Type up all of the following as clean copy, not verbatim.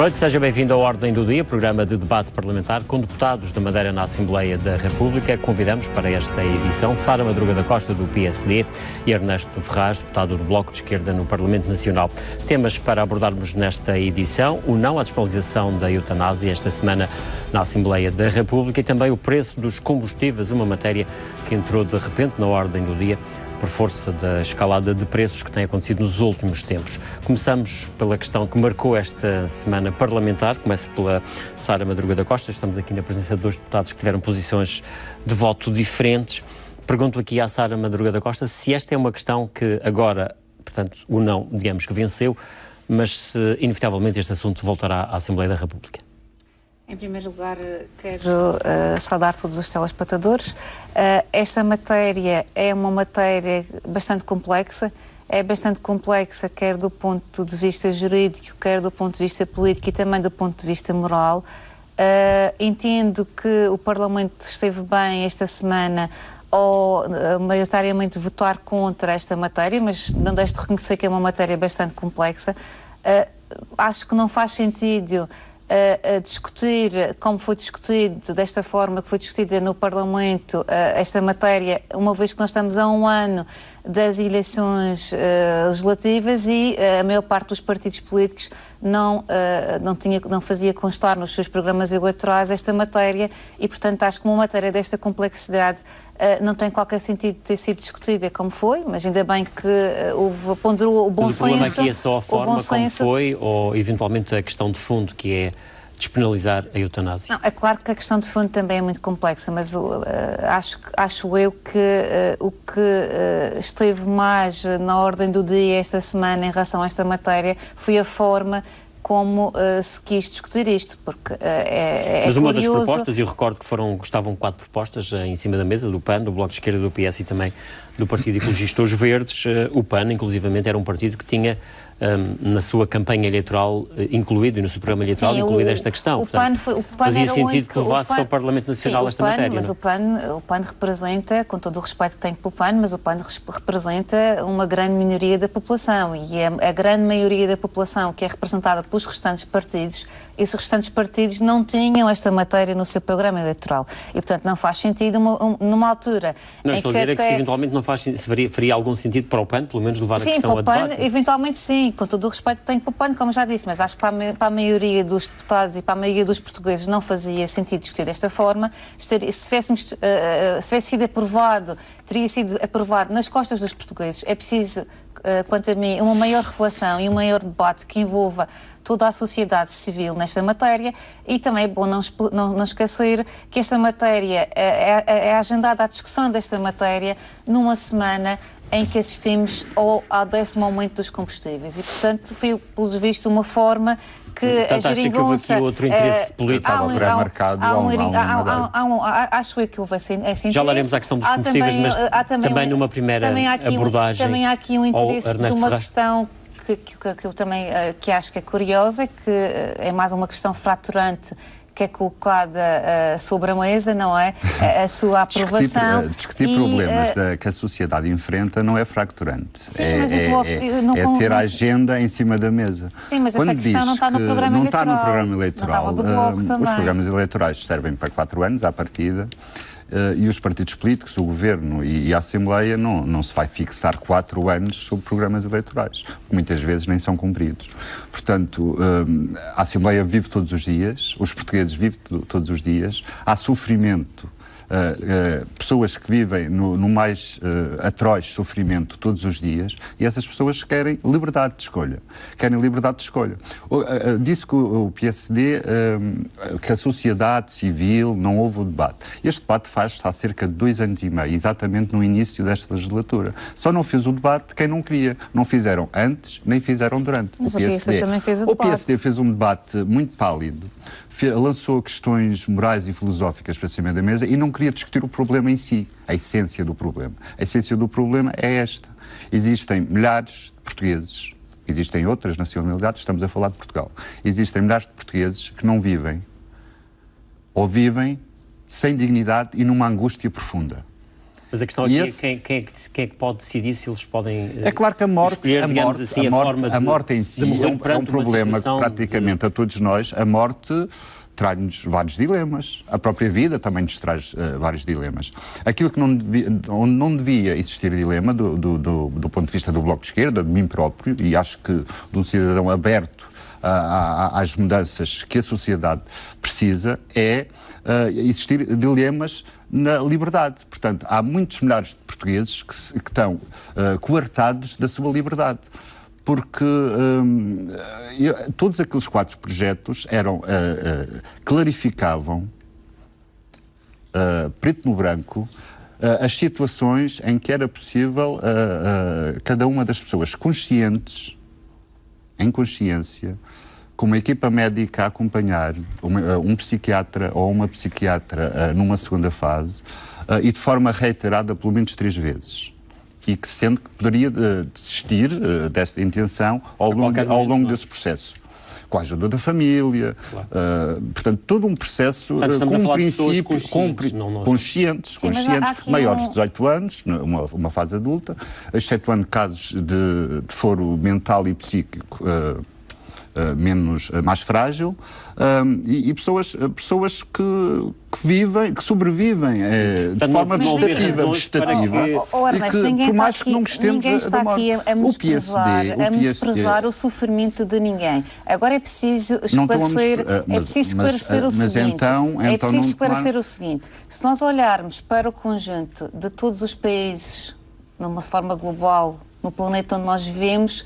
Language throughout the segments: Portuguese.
Boa noite, seja bem-vindo à Ordem do Dia, programa de debate parlamentar com deputados da Madeira na Assembleia da República. Convidamos para esta edição Sara Madruga da Costa, do PSD, e Ernesto Ferraz, deputado do Bloco de Esquerda no Parlamento Nacional. Temas para abordarmos nesta edição: o não à despenalização da eutanásia esta semana na Assembleia da República e também o preço dos combustíveis, uma matéria que entrou de repente na Ordem do Dia por força da escalada de preços que tem acontecido nos últimos tempos. Começamos pela questão que marcou esta semana parlamentar. Começo pela Sara Madruga da Costa. Estamos aqui na presença de dois deputados que tiveram posições de voto diferentes. Pergunto aqui à Sara Madruga da Costa se esta é uma questão que agora, portanto, o não, digamos que venceu, mas se inevitavelmente este assunto voltará à Assembleia da República. Em primeiro lugar, quero saudar todos os telespectadores. Esta matéria é uma matéria bastante complexa. É bastante complexa, quer do ponto de vista jurídico, quer do ponto de vista político e também do ponto de vista moral. Entendo que o Parlamento esteve bem esta semana ao maioritariamente votar contra esta matéria, mas não deixo de reconhecer que é uma matéria bastante complexa. Acho que não faz sentido a discutir, como foi discutido, desta forma que foi discutida no Parlamento, esta matéria, uma vez que nós estamos a um ano das eleições legislativas e a maior parte dos partidos políticos não fazia constar nos seus programas eleitorais esta matéria e, portanto, acho que uma matéria desta complexidade não tem qualquer sentido de ter sido discutida como foi, mas ainda bem que ponderou o bom senso. Mas o problema aqui é só a forma como foi ou, eventualmente, a questão de fundo, que é despenalizar a eutanásia? Não, é claro que a questão de fundo também é muito complexa, mas acho eu que o que esteve mais na ordem do dia esta semana em relação a esta matéria foi a forma como se quis discutir isto, porque Mas uma curioso... das propostas, e eu recordo que estavam 4 propostas em cima da mesa, do PAN, do Bloco de Esquerda, do PS e também do Partido Ecologista, os Verdes. O PAN, inclusivamente, era um partido que tinha na sua campanha eleitoral incluído, e no seu programa eleitoral incluído esta questão. Portanto, fazia sentido que levasse ao Parlamento Nacional esta matéria. Mas o PAN representa, com todo o respeito que tenho pelo PAN, mas o PAN representa uma grande minoria da população e a grande maioria da população que é representada pelos restantes partidos, esses restantes partidos não tinham esta matéria no seu programa eleitoral. E, portanto, não faz sentido numa altura não, em estou que a dizer que se eventualmente não faz, faria algum sentido para o PAN, pelo menos levar a questão a debate. Sim, eventualmente sim, com todo o respeito que tenho para o PAN, como já disse, mas acho que para a maioria dos deputados e para a maioria dos portugueses não fazia sentido discutir desta forma. Se tivesse sido aprovado, teria sido aprovado nas costas dos portugueses. É preciso, quanto a mim, uma maior reflexão e um maior debate que envolva toda a sociedade civil nesta matéria e também é bom não esquecer que esta matéria é agendada a discussão desta matéria numa semana em que assistimos ao 10º aumento dos combustíveis e, portanto, foi, pelos vistos, uma forma que a geringonça... Acho que houve aqui outro interesse político. Acho eu que houve esse interesse. Já falaremos à questão dos combustíveis, mas também numa primeira abordagem. Também há aqui um interesse de uma questão que eu também que acho que é curiosa, que é mais uma questão fraturante que é colocada sobre a mesa, não é? A sua aprovação. Discutir problemas que a sociedade enfrenta não é fracturante. Sim, é ter a agenda em cima da mesa. Sim, mas essa questão não está no programa eleitoral. Não está no programa eleitoral. Não estava do Bloco também. Os programas eleitorais servem para 4 anos, à partida. E os partidos políticos, o Governo e a Assembleia não se vai fixar 4 anos sobre programas eleitorais, que muitas vezes nem são cumpridos. Portanto, a Assembleia vive todos os dias, os portugueses vivem todos os dias, há sofrimento. Pessoas que vivem no mais atroz sofrimento todos os dias e essas pessoas querem liberdade de escolha. Disse que o PSD, que a sociedade civil não houve o debate. Este debate faz-se há cerca de 2 anos e meio, exatamente no início desta legislatura. Só não fez o debate quem não queria. Não fizeram antes, nem fizeram durante. Mas o PSD também fez o debate. O PSD fez um debate muito pálido. Lançou questões morais e filosóficas para cima da mesa e não queria discutir o problema em si, a essência do problema. A essência do problema é esta. Existem milhares de portugueses, existem outras nacionalidades, estamos a falar de Portugal. Existem milhares de portugueses que não vivem ou vivem sem dignidade e numa angústia profunda. Mas a questão aqui é quem é que pode decidir se eles podem é claro que a morte em si é um problema que praticamente a todos nós, a morte traz-nos vários dilemas. A própria vida também nos traz vários dilemas. Aquilo que onde não devia existir dilema do ponto de vista do Bloco de Esquerda, de mim próprio, e acho que de um cidadão aberto às mudanças que a sociedade precisa, é existir dilemas na liberdade. Portanto, há muitos milhares de portugueses que estão coartados da sua liberdade. Porque todos aqueles 4 projetos clarificavam, preto no branco, as situações em que era possível cada uma das pessoas conscientes, em consciência, com uma equipa médica a acompanhar, um psiquiatra ou uma psiquiatra numa segunda fase, e de forma reiterada pelo menos 3 vezes. E que sendo que poderia desistir dessa intenção ao longo desse processo. Com a ajuda da família, portanto, todo um processo com um princípio conscientes, maiores de 18 anos, uma fase adulta, excetuando casos de foro mental e psíquico mais frágil, e pessoas que sobrevivem de forma vegetativa, e que, ninguém está aqui a menosprezar o sofrimento de ninguém. Agora é preciso esclarecer, o seguinte. Se nós olharmos para o conjunto de todos os países, numa forma global, no planeta onde nós vivemos,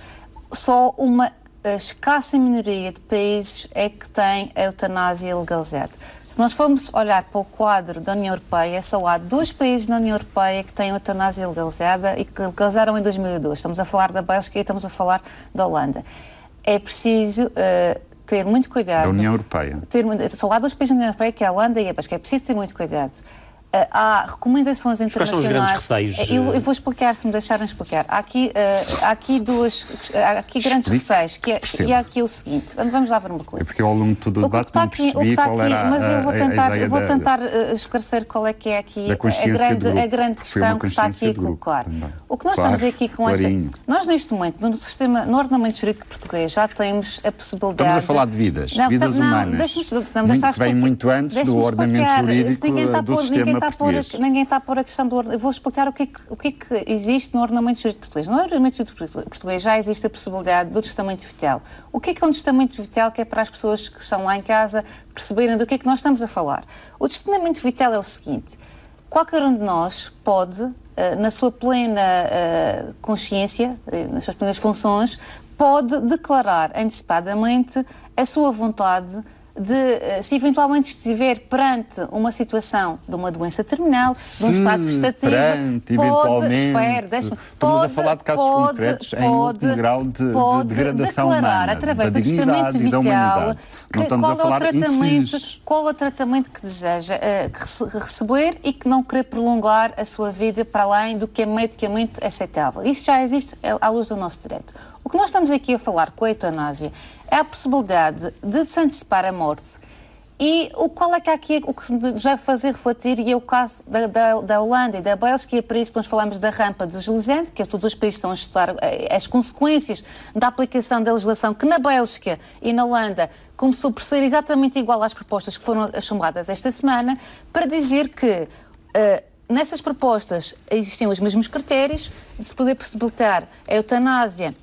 só uma escassa minoria de países é que tem a eutanásia legalizada. Se nós formos olhar para o quadro da União Europeia, só há 2 países na União Europeia que têm a eutanásia legalizada e que legalizaram em 2002. Estamos a falar da Bélgica e estamos a falar da Holanda. É preciso ter muito cuidado. Da União Europeia. Só há 2 países na União Europeia, que é a Holanda e a Bélgica. É preciso ter muito cuidado. Há recomendações internacionais. Quais são os grandes receios? Eu vou explicar, se me deixarem explicar. Há aqui grandes receios, e há aqui o seguinte. Vamos lá ver uma coisa. É porque ao longo de todo o debate não percebi qual era mas eu vou tentar esclarecer qual é que é aqui a grande questão que está aqui a colocar. O que nós estamos aqui com esta... Nós, neste momento, no ordenamento jurídico português, já temos a possibilidade... Estamos a falar de vidas humanas. Que vem muito antes do ordenamento jurídico do sistema português. Ninguém está a pôr a questão do ordenamento. Eu vou explicar o que é que existe no ordenamento jurídico português. No ordenamento jurídico português já existe a possibilidade do testamento vital. O que é um testamento vital, que é para as pessoas que estão lá em casa perceberem do que é que nós estamos a falar? O testamento vital é o seguinte: qualquer um de nós pode, na sua plena consciência, nas suas plenas funções, pode declarar antecipadamente a sua vontade de, se eventualmente estiver perante uma situação de uma doença terminal, de um estado vegetativo, estamos a falar de casos concretos em último grau de degradação humana, através da do testamento vital, qual é o tratamento que deseja receber e que não querer prolongar a sua vida para além do que é medicamente aceitável. Isso já existe à luz do nosso direito. O que nós estamos aqui a falar com a eutanásia é a possibilidade de se antecipar a morte. E qual é que aqui o que nos deve fazer refletir, e é o caso da Holanda e da Bélgica, e é para isso que nós falamos da rampa deslizante, que todos os países estão a estudar as consequências da aplicação da legislação, que na Bélgica e na Holanda começou por ser exatamente igual às propostas que foram chumbadas esta semana, para dizer que nessas propostas existiam os mesmos critérios de se poder possibilitar a eutanásia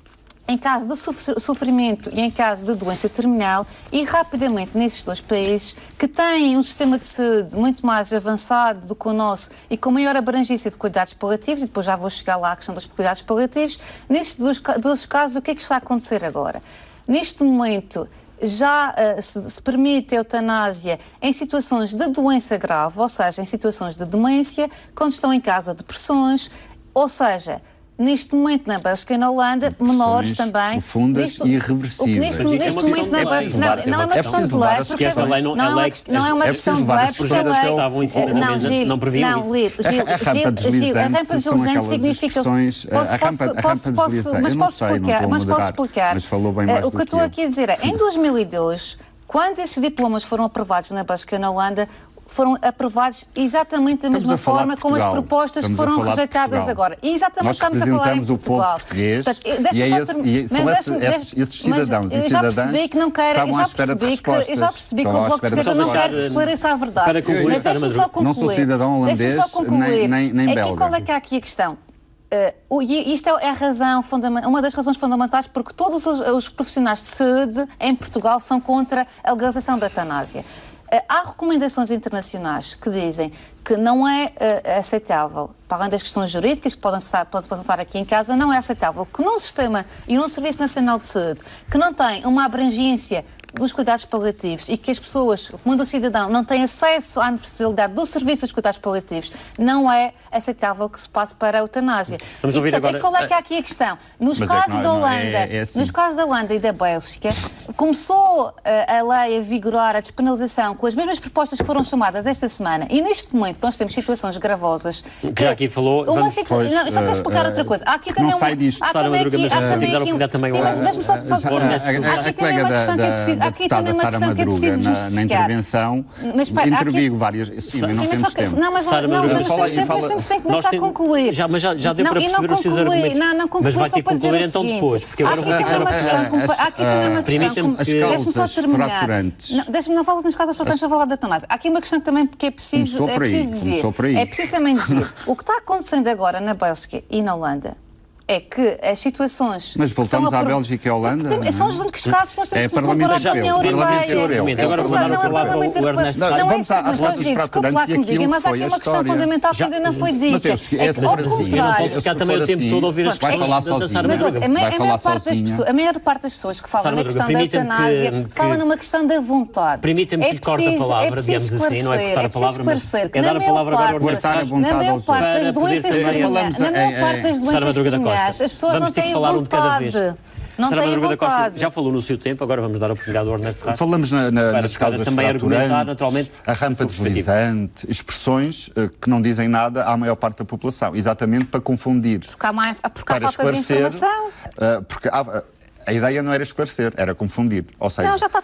em caso de sofrimento e em caso de doença terminal, e rapidamente nesses 2 países que têm um sistema de saúde muito mais avançado do que o nosso e com maior abrangência de cuidados paliativos, e depois já vou chegar lá à questão dos cuidados paliativos, nestes 2 casos o que é que está a acontecer agora? Neste momento já se permite a eutanásia em situações de doença grave, ou seja, em situações de demência, quando estão em casa depressões, ou seja, neste momento na Bélgica e na Holanda, menores também. Profundas e irreversíveis. Neste momento na Bélgica. Não é uma questão de lei, porque não é uma questão de lei, porque a lei. Não previam isso. Gil, a rampa deslizante significa. Mas posso explicar. O que eu estou aqui a dizer é, em 2002, quando esses diplomas foram aprovados na Bélgica e na Holanda, foram aprovados exatamente da mesma forma como as propostas que foram rejeitadas agora. E exatamente nós estamos a falar em o povo Portugal. português. Portanto, Esses cidadãos e cidadãs estavam à espera de respostas. Eu já percebi que o Bloco de Esquerda não quer que se esclareça a verdade. Para concluir, mas deixe-me só concluir. Não sou cidadão holandês nem belga. Qual é que é aqui a questão? Isto é a razão uma das razões fundamentais porque todos os profissionais de saúde em Portugal são contra a legalização da eutanásia. Há recomendações internacionais que dizem que não é aceitável, para além das questões jurídicas que podem estar aqui em casa, não é aceitável que num sistema e num Serviço Nacional de Saúde que não tem uma abrangência dos cuidados paliativos e que as pessoas, o comum do cidadão, não têm acesso à universalidade do serviço dos cuidados paliativos, não é aceitável que se passe para a eutanásia. Vamos ouvir agora. Qual é que é aqui a questão? Nos casos da Holanda, nos casos da Holanda e da Bélgica, começou a lei a vigorar a despenalização com as mesmas propostas que foram chamadas esta semana e neste momento nós temos situações gravosas. Que já aqui falou. Não, só quero explicar outra coisa. Há aqui também não sai disto. Há também aqui mas deixe-me só dizer aqui também uma questão que é preciso. Aqui também uma questão que é preciso justificar. Na intervenção, intervigo várias... Sim, mas não temos tempo. Não, mas nós temos que deixar concluir. Mas já deu para perceber os seus argumentos. Não concluí, mas vai ter que concluir então depois. Porque aqui também uma questão... Deixe-me só terminar. Deixe-me não falar das causas fraturantes, vou falar da eutanásia. Há aqui uma questão também que é preciso dizer. É preciso também dizer. O que está acontecendo agora na Bélgica e na Holanda é que as situações... Mas voltamos à Bélgica e à Holanda? São os únicos casos que nós temos que comparar com a União Europeia. Agora vou dar a palavra ao Ernesto. Vamos às votos fraturantes e aquilo mas há aqui uma questão fundamental que ainda não foi dita. É que, ao contrário... Eu não posso ficar também o tempo todo a ouvir as questões da Sara Madruga. Mas a maior parte das pessoas que falam na questão da eutanásia falam numa questão da vontade. Permita-me que lhe corte a palavra, digamos assim, não é cortar a palavra, mas é dar a palavra agora ao Ernesto. Na maior parte das doenças terminais, as pessoas não têm vontade. Não têm vontade. Já falou no seu tempo, agora vamos dar a oportunidade ao Ernesto Ramos. Falamos nas causas fraturantes, a rampa deslizante, expressões que não dizem nada à maior parte da população, exatamente para confundir. Porque há falta de informação. Porque a ideia não era esclarecer, era confundir. Ou seja, não, já está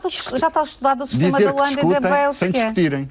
estudado o sistema da Holanda e da Bélgica. Sem discutirem.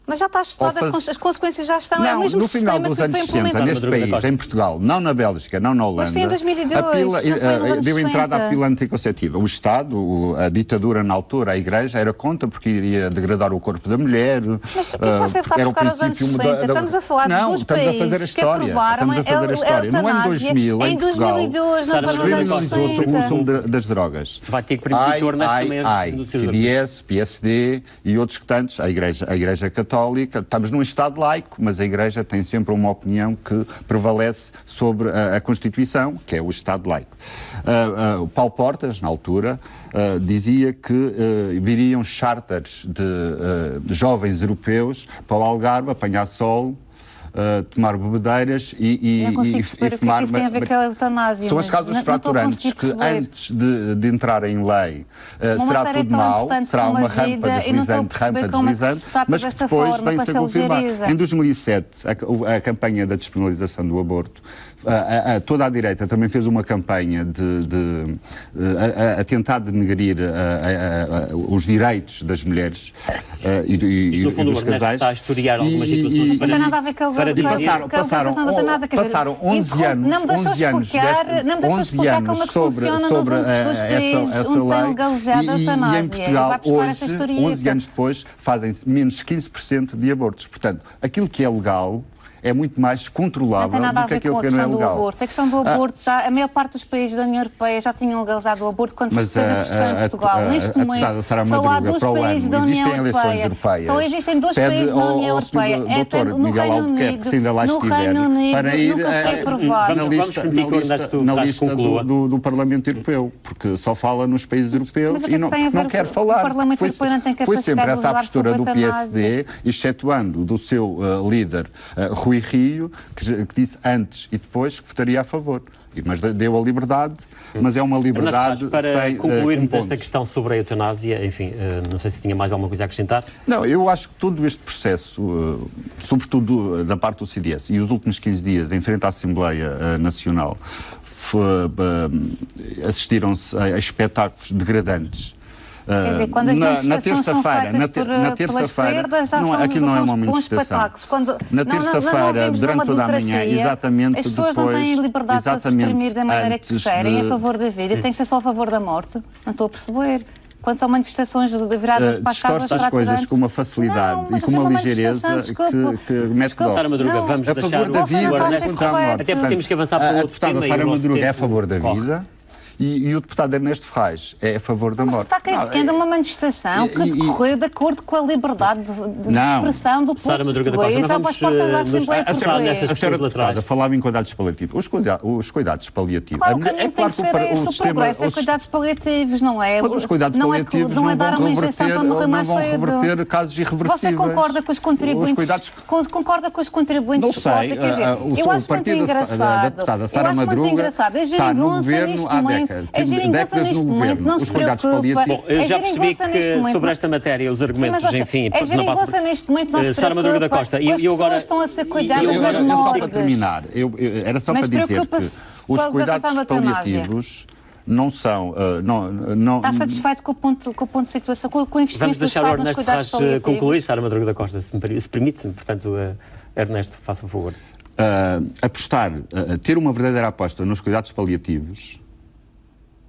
Mas já está estudado, as consequências já estão. Não, é o mesmo no final sistema dos que anos foi 60, implementado. neste país, em Portugal, não na Bélgica, não na Holanda, mas foi em 2002, deu entrada à pílula anticonceptiva. O Estado, a ditadura na altura, a Igreja, era contra porque iria degradar o corpo da mulher. Mas o que você está a buscar aos anos 60? Estamos a falar de dois países que aprovaram a eutanásia em 2002, não foram nos anos 60. O consumo das drogas. Vai ter que permitir que o Ernesto também... CDS, PSD e outros que tantos, a Igreja Católica, estamos num Estado laico, mas a Igreja tem sempre uma opinião que prevalece sobre a Constituição, que é o Estado laico. O Paulo Portas, na altura, dizia que viriam charters de jovens europeus para o Algarve apanhar sol, tomar bebedeiras e fumar. Isso tem a ver com a eutanásia. São as causas fraturantes que antes de entrar em lei será tudo mau, será uma rampa deslizante, mas que depois vem-se a confirmar. Em 2007, a campanha da despenalização do aborto, toda a direita também fez uma campanha a tentar denegrir os direitos das mulheres e dos casais. Está a historiar algumas situações. Não tem nada a ver com passaram 11 anos. Não me deixou explicar como é que funciona nos outros países onde tem legalizado a eutanásia. E em Portugal, hoje, 11 anos depois, fazem-se menos 15% de abortos. Portanto, aquilo que é legal é muito mais controlável do que aquilo que não é legal. A questão do aborto, já, a maior parte dos países da União Europeia já tinham legalizado o aborto quando se fez a discussão em Portugal. Neste momento, só há 2 países da União Europeia. Só existem 2 países da União Europeia. No Reino Unido, nunca foi aprovado. Na lista do Parlamento Europeu, porque só fala nos países europeus e não quer falar. O Parlamento Europeu não tem capacidade de legislar sobre a eutanásia. Foi sempre essa a postura do PSD, excetuando do seu líder, Rui Rio, que disse antes e depois que votaria a favor. Mas deu a liberdade, mas é uma liberdade para sem concluirmos esta questão sobre a eutanásia, enfim, não sei se tinha mais alguma coisa a acrescentar. Não, eu acho que todo este processo, sobretudo da parte do CDS, e os últimos 15 dias em frente à Assembleia Nacional, assistiram-se a espetáculos degradantes Quer dizer, quando as manifestações são feitas pela esquerda, já são aquilo não é uma bons manifestação. espetáculos. Quando, na terça-feira, durante toda a manhã, exatamente as pessoas não têm liberdade para se exprimir da maneira que querem, a favor da vida, e tem que ser só a favor da morte. Não estou a perceber. Quando são manifestações de viradas para as casas as coisas com uma facilidade e com uma ligeireza que mete dó. Sara Madruga, vamos deixar a favor da vida contra a morte. Até porque temos que avançar para outro tema. A deputada Sara Madruga é a favor da vida. E o deputado Ernesto Ferraz é a favor da morte. Mas está criticando uma manifestação que decorreu de acordo com a liberdade de expressão do povo português às portas da Assembleia Portuguesa. A senhora deputada falava em cuidados paliativos. Os cuidados paliativos... Claro, o caminho tem que ser esse, o progresso é cuidados paliativos, não é? Mas os cuidados paliativos não dar uma injeção para morrer mais cedo. reverter casos irreversíveis. Você concorda com os contribuintes? Concorda com os contribuintes de Porta? Quer dizer, eu acho muito engraçado. Eu acho muito engraçado. A geringonça neste momento... A geringonça neste momento não se preocupa. Bom, eu já percebi que sobre esta matéria os argumentos, enfim... A geringonça neste momento não se preocupa com as pessoas estão a ser cuidadas das mortes. Para terminar, era só para dizer que os cuidados paliativos não são... Está satisfeito com o ponto de situação, com o investimento do Estado nos cuidados paliativos? Vamos deixar o Ernesto concluir, Sara Madruga da Costa, se permite. Portanto, Ernesto, faça o favor. Apostar, ter uma verdadeira aposta nos cuidados paliativos...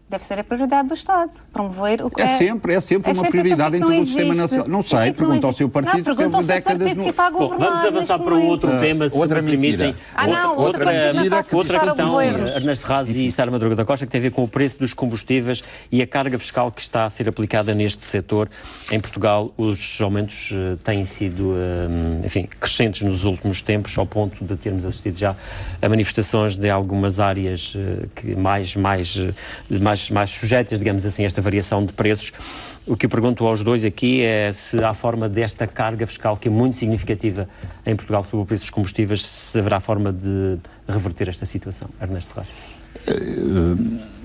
Deve ser a prioridade do Estado, promover o que é sempre uma prioridade em todo o sistema nacional. Não sei, pergunta ao seu partido que teve décadas no... Vamos avançar para um outro tema, se outra me permitem. Outra questão, Ernesto Ferraz e Sara Madruga da Costa, que tem a ver com o preço dos combustíveis e a carga fiscal que está a ser aplicada neste setor. Em Portugal, os aumentos têm sido, enfim, crescentes nos últimos tempos, ao ponto de termos assistido já a manifestações de algumas áreas que mais sujeitas, digamos assim, a esta variação de preços. O que eu pergunto aos dois aqui é se há forma desta carga fiscal, que é muito significativa em Portugal sobre o preço dos combustíveis, se haverá forma de reverter esta situação. Ernesto Ferraz.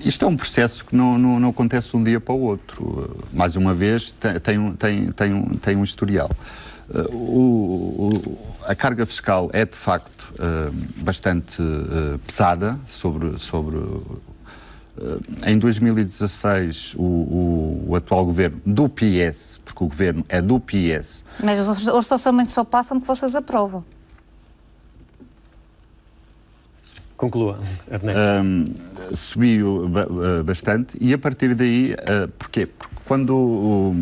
Isto é um processo que não acontece de um dia para o outro. Mais uma vez, tem um historial. A carga fiscal é, de facto, bastante pesada sobre em 2016, o atual governo do PS, porque o governo é do PS... Mas os orçamentos só passam porque vocês aprovam. Conclua, Ernesto. Subiu bastante e a partir daí... Porquê? Porque quando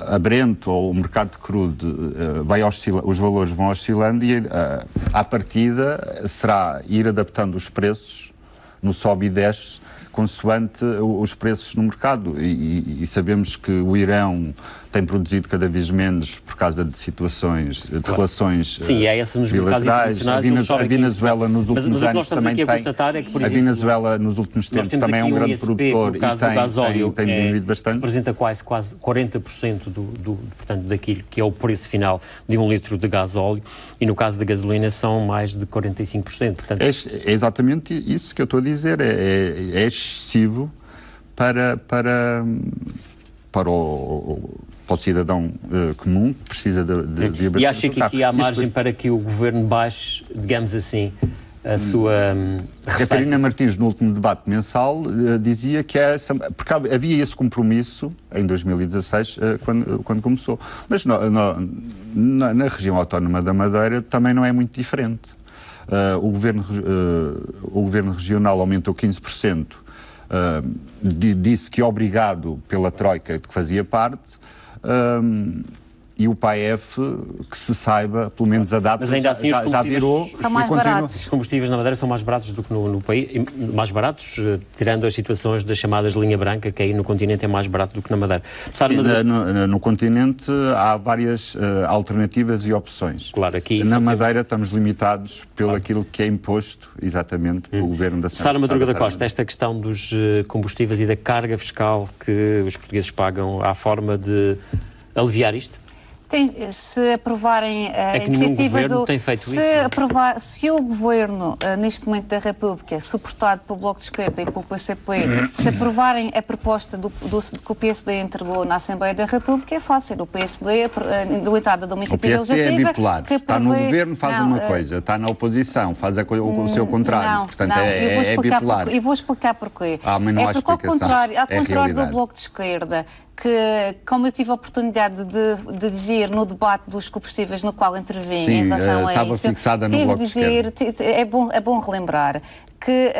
a Brent ou o mercado de crudo vai oscilar, os valores vão oscilando e à partida será ir adaptando os preços no sobe e desce, consoante os preços no mercado. E sabemos que o Irão tem produzido cada vez menos por causa de situações, de relações bilaterais. A Venezuela nos últimos anos também tem. A Venezuela nos últimos tempos também é um grande produtor e tem diminuído bastante. Representa quase 40% portanto, daquilo que é o preço final de um litro de gasóleo, e no caso da gasolina são mais de 45%. Portanto... É exatamente isso que eu estou a dizer. É excessivo para o cidadão comum que precisa de abastecer. E acha que aqui há margem para que o governo baixe, digamos assim, a sua receita? Catarina Martins, no último debate mensal, dizia que porque havia esse compromisso em 2016, quando começou. Mas na região autónoma da Madeira também não é muito diferente. O governo regional aumentou 15%, disse que obrigado pela Troika de que fazia parte, e o PAEF, que se saiba, pelo menos a data, mas ainda assim, já virou. São mais baratos. Os combustíveis na Madeira são mais baratos do que no país, mais baratos, tirando as situações das chamadas linha branca, que aí no continente é mais barato do que na Madeira. Sim, no continente há várias alternativas e opções. Claro, aqui na Madeira estamos limitados pelo aquilo que é imposto, exatamente, pelo governo da Sara Madruga da Costa, esta questão dos combustíveis e da carga fiscal que os portugueses pagam, há forma de aliviar isto? se aprovarem a que nenhum iniciativa governo tem feito isso. Se o Governo, neste momento da República, suportado pelo Bloco de Esquerda e pelo PCP, se aprovarem a proposta que o PSD entregou na Assembleia da República, é fácil. O PSD, do entrada de uma iniciativa legislativa... O PSD é bipolar. Está no governo, faz uma coisa. Está na oposição, faz o seu contrário. Portanto, é bipolar. E vou explicar porquê. É porque, ao contrário do Bloco de Esquerda, que, como eu tive a oportunidade de dizer no debate dos combustíveis no qual intervim em relação a isso, fixada no Bloco de Esquerda. É bom relembrar que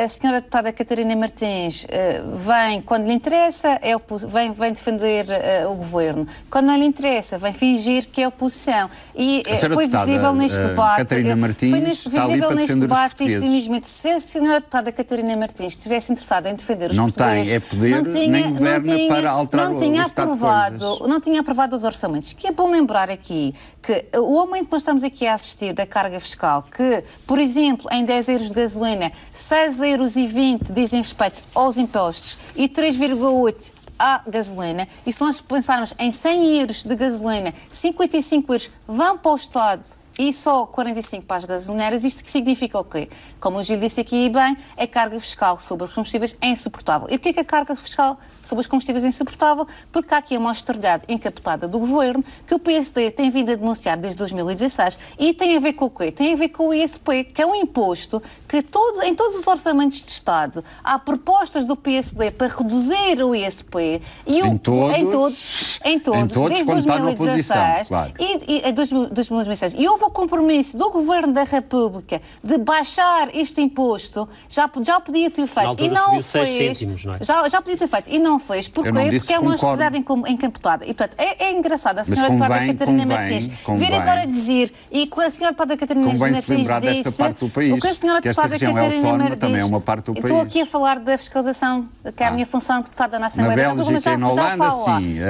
a senhora deputada Catarina Martins vem, quando lhe interessa, vem defender o Governo. Quando não lhe interessa, vem fingir que é oposição. E foi visível neste debate... Catarina Martins foi visível neste debate extremismo. Se a senhora deputada Catarina Martins estivesse interessada em defender os portugueses... Não tem poder, nem governa para alterar o estado de coisas. Não tinha aprovado os orçamentos. Que é bom lembrar aqui que o aumento que nós estamos aqui a assistir da carga fiscal, que, por exemplo, em 10 euros de gasolina, 6,20 € dizem respeito aos impostos e 3,8 à gasolina, e se nós pensarmos em 100 euros de gasolina, 55 euros vão para o Estado e só 45 para as gasolineras, isto que significa o quê? Como o Gil disse aqui bem, a carga fiscal sobre os combustíveis é insuportável. E porquê que a carga fiscal sobre os combustíveis é insuportável? Porque há aqui uma austeridade encapotada do Governo que o PSD tem vindo a denunciar desde 2016 e tem a ver com o quê? Tem a ver com o ISP, que é um imposto que em todos os orçamentos de Estado há propostas do PSD para reduzir o ISP e em todos, desde 2016 claro. e 2016. E houve o compromisso do Governo da República de baixar este imposto, já podia ter feito e não fez. Cêntimos, não é? Já podia ter feito e não fez. Porquê? Porque é uma austeridade encapotada. E, portanto, é engraçado a senhora deputada Catarina Martins vir agora dizer, e com a senhora deputada Catarina Martins disse, o que a senhora deputada Catarina Martins, é uma parte do país. Estou aqui a falar da fiscalização, que é a minha função de deputada na Assembleia da República, mas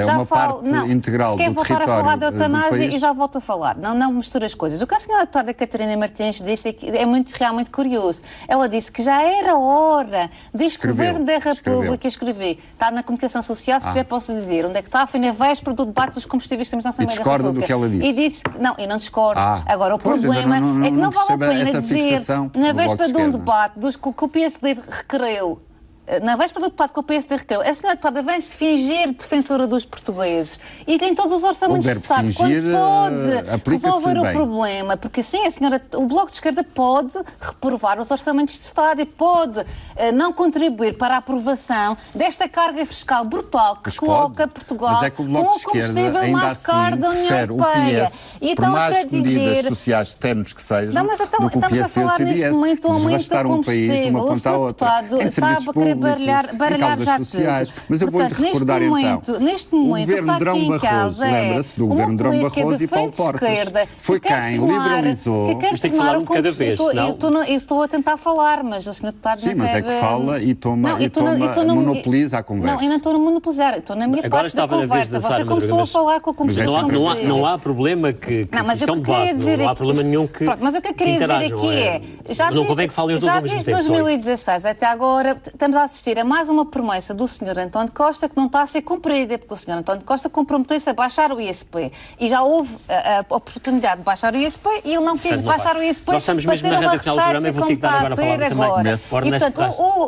é uma parte integral do território. Se quer voltar a falar da eutanásia e já volto a falar. Não mistura as coisas. O que a senhora deputada Catarina Martins disse é realmente curioso. Ela disse que já era hora deste Governo da República escrever. Está na comunicação social, se quiser posso dizer. Onde é que está? Foi na véspera do debate dos combustíveis que temos na Assembleia da República. Do que ela disse? E disse que não, eu não discordo. Agora, o problema é que não vale a pena dizer, na véspera de um debate que o PSD requereu, na véspera do debate que o PSD requereu, a senhora deputada vem-se fingir defensora dos portugueses e tem todos os orçamentos necessários quando pode resolver o problema, porque assim o Bloco de Esquerda pode reprovar os orçamentos de Estado e pode não contribuir para a aprovação desta carga fiscal brutal que coloca Portugal com o combustível mais caro da União Europeia. E então, por mais medidas sociais termos que sejam, estamos a falar neste momento do aumento do combustível. O senhor deputado estava a querer baralhar já tudo. Mas eu vou-lhe recordar neste momento, o que está aqui em causa é uma política de frente esquerda foi quem liberalizou. Que quer tomar o combustível. Eu estou a tentar falar, mas o senhor deputado não quer... Sim, mas é que fala e monopoliza a conversa. Não, eu não estou a monopolizar, estou na minha parte da conversa. Você começou a falar com o combustível. Não há problema que isto é um debate, não há problema nenhum que mas o que eu queria dizer aqui é... Já desde 2016 até agora estamos a assistir a mais uma promessa do Sr. António Costa que não está a ser cumprida, porque o Sr. António Costa comprometeu-se a baixar o ISP. E já houve a oportunidade de baixar o ISP e ele não quis baixar o ISP para ter uma receita como está a ter agora. E, portanto,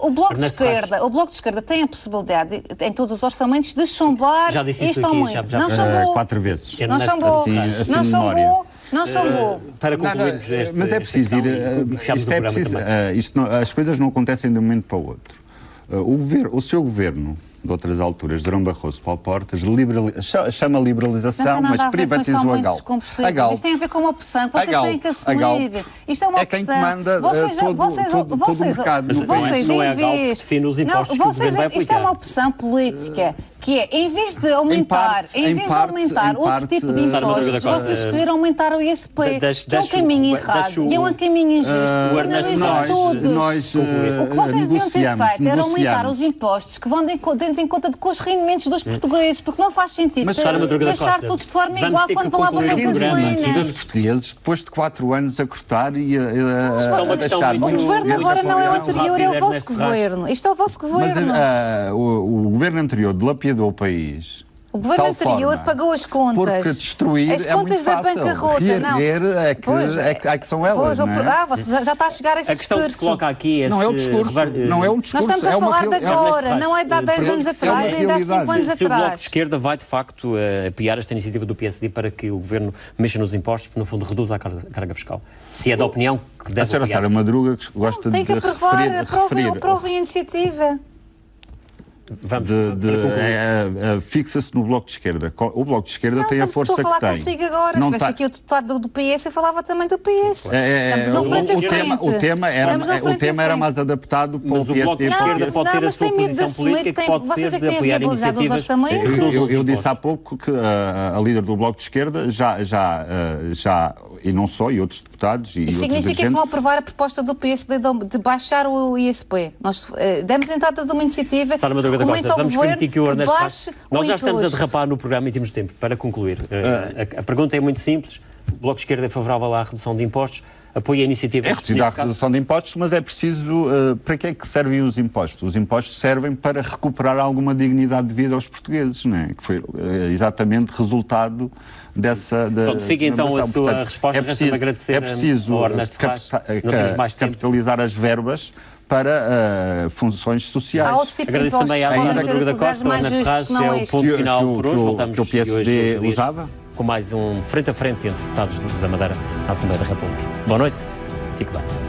o Bloco de Esquerda tem a possibilidade, em todos os orçamentos, de chumbar este aumento. Não chumbou. 4 vezes. Não chumbou. Para concluirmos mas é preciso ir... As coisas não acontecem de um momento para o outro. O seu governo, de outras alturas, Durão Barroso, Paulo Portas, chama liberalização, mas privatizou a Galp. Isto tem a ver com uma opção que vocês têm que assumir. Isto é uma opção. É quem comanda todo o mercado. Vocês, não é a Galp que define os impostos que o governo vai aplicar. Isto é uma opção política. Que é, em vez de aumentar, outro tipo de impostos, vocês escolheram aumentar o ISP, que é um caminho errado e é um caminho injusto. Penalizam todos. O que vocês deviam ter feito era aumentar os impostos que vão dentro em conta com os rendimentos dos portugueses, porque não faz sentido deixar todos de forma igual quando vão à bomba de gasolina. Os portugueses, depois de 4 anos a cortar e a deixar... O governo agora não é o anterior, é o vosso governo. Isto é o vosso governo. Mas o governo anterior dilapidou o país O governo tal anterior forma, pagou as contas. Porque destruir as é muito contas da fácil. bancarrota, Reerguer não. é que são elas, Pois, não é? já está a chegar esse A questão que se discurso. coloca aqui é Não é o discurso, não é um discurso. Nós estamos a falar de agora, não é de há 10 anos atrás, nem de há 5 anos Se o Bloco de atrás. Esquerda vai, de facto, apoiar esta iniciativa do PSD para que o Governo mexa nos impostos, no fundo, reduza a carga fiscal. Se é da opinião que deve A senhora apoiar. Sara Madruga que gosta Tem que de aprovar, referir aprovem a iniciativa. Vamos fixa-se no Bloco de Esquerda. O Bloco de Esquerda tem a força que tem. Estou a falar consigo agora. Se tivesse aqui o deputado do PS, eu falava também do PS. Estamos no frente a frente. O tema era mais adaptado para o PSD. Mas o Bloco de Esquerda pode ter a sua posição política, que pode vocês ser é que de têm apoiar viabilizado os iniciativas. orçamentos. Eu disse há pouco que a líder do Bloco de Esquerda já e não só, e outros deputados e Isso outros significa que vão aprovar a proposta do PSD de baixar o ISP. Nós demos entrada de uma iniciativa que recomenda ao governo que o Ernesto baixe o Nós já estamos a imposto. derrapar no programa e temos tempo para concluir. A pergunta é muito simples. O Bloco de Esquerda é favorável à redução de impostos, apoia a iniciativa... É reduzir a redução de impostos, mas é preciso... para que é que servem os impostos? Os impostos servem para recuperar alguma dignidade de vida aos portugueses, não é? Que foi exatamente resultado dessa... Pronto, fica então a sua resposta. Resta-me agradecer ao Ernesto Ferraz. Não temos mais tempo. Capitalizar as verbas para funções sociais. Há outro tipo de Agradeço também à Sara Madruga da Costa, ao Ernesto Ferraz. É o ponto final por hoje. Voltamos que o PSD usava. Com mais um frente a frente entre deputados da Madeira na Assembleia da República. Boa noite, fique bem.